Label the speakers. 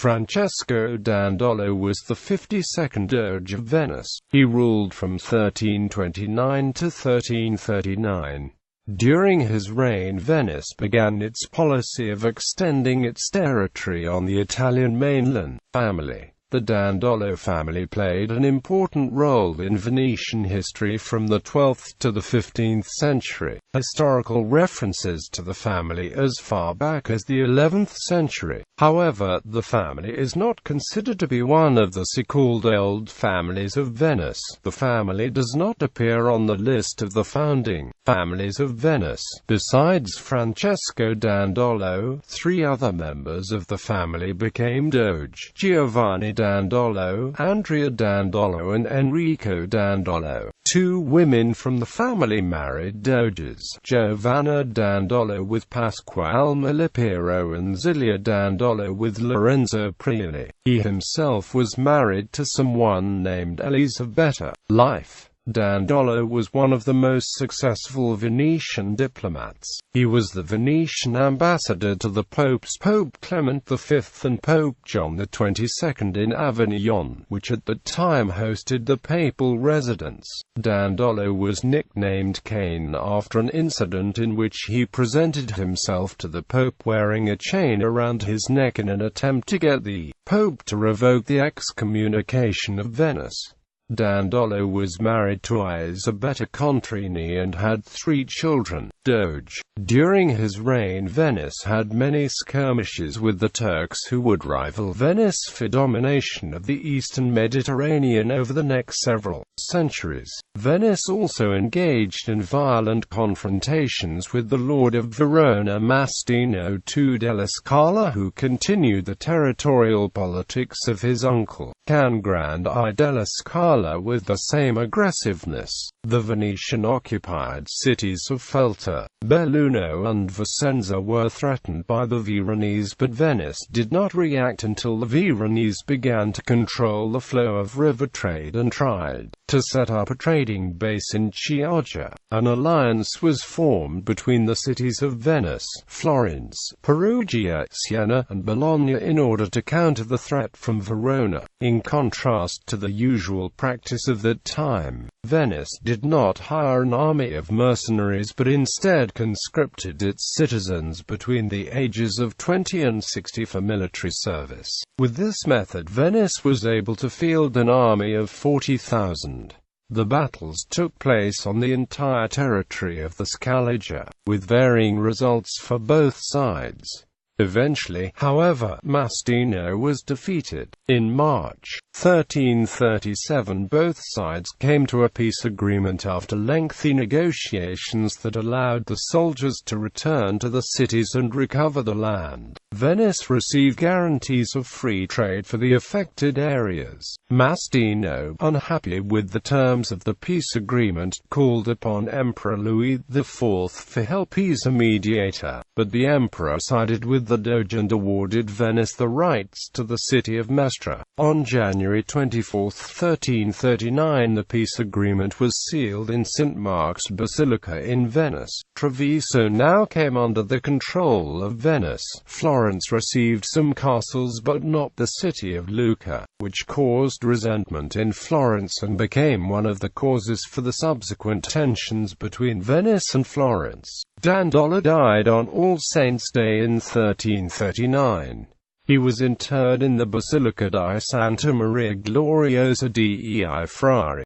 Speaker 1: Francesco Dandolo was the 52nd Doge of Venice. He ruled from 1329 to 1339. During his reign, Venice began its policy of extending its territory on the Italian mainland. The Dandolo family played an important role in Venetian history from the 12th to the 15th century. Historical references to the family as far back as the 11th century. However, the family is not considered to be one of the so-called old families of Venice. The family does not appear on the list of the founding families of Venice. Besides Francesco Dandolo, 3 other members of the family became Doge: Giovanni Dandolo, Andrea Dandolo and Enrico Dandolo. 2 women from the family married Doges: Giovanna Dandolo with Pasquale Lipiro and Zilia Dandolo with Lorenzo Prioli. He himself was married to someone named Elisabetta. Life. Dandolo was one of the most successful Venetian diplomats. He was the Venetian ambassador to the popes Pope Clement V and Pope John XXII in Avignon, which at the time hosted the papal residence. Dandolo was nicknamed Cain after an incident in which he presented himself to the Pope wearing a chain around his neck in an attempt to get the Pope to revoke the excommunication of Venice. Dandolo was married to Elisabetta Contrini and had 3 children. Doge. During his reign, Venice had many skirmishes with the Turks, who would rival Venice for domination of the eastern Mediterranean over the next several centuries. Venice also engaged in violent confrontations with the Lord of Verona Mastino II della Scala, who continued the territorial politics of his uncle Can Grand I della Scala with the same aggressiveness. The Venetian-occupied cities of Feltre, Belluno and Vicenza were threatened by the Veronese, but Venice did not react until the Veronese began to control the flow of river trade and tried to set up a trading base in Chioggia. An alliance was formed between the cities of Venice, Florence, Perugia, Siena, and Bologna in order to counter the threat from Verona. In contrast to the usual practice of that time, Venice did not hire an army of mercenaries but instead conscripted its citizens between the ages of 20 and 60 for military service. With this method, Venice was able to field an army of 40,000. The battles took place on the entire territory of the Scaliger, with varying results for both sides. Eventually, however, Mastino was defeated. In March 1337, both sides came to a peace agreement after lengthy negotiations that allowed the soldiers to return to the cities and recover the land. Venice received guarantees of free trade for the affected areas. Mastino, unhappy with the terms of the peace agreement, called upon Emperor Louis IV for help as a mediator, but the emperor sided with the Doge and awarded Venice the rights to the city of Mestre. On January 24, 1339, the peace agreement was sealed in St. Mark's Basilica in Venice. Treviso now came under the control of Venice. Florence received some castles but not the city of Lucca, which caused resentment in Florence and became one of the causes for the subsequent tensions between Venice and Florence. Dandolo died on All Saints' Day in 1339. He was interred in the Basilica di Santa Maria Gloriosa dei Frari.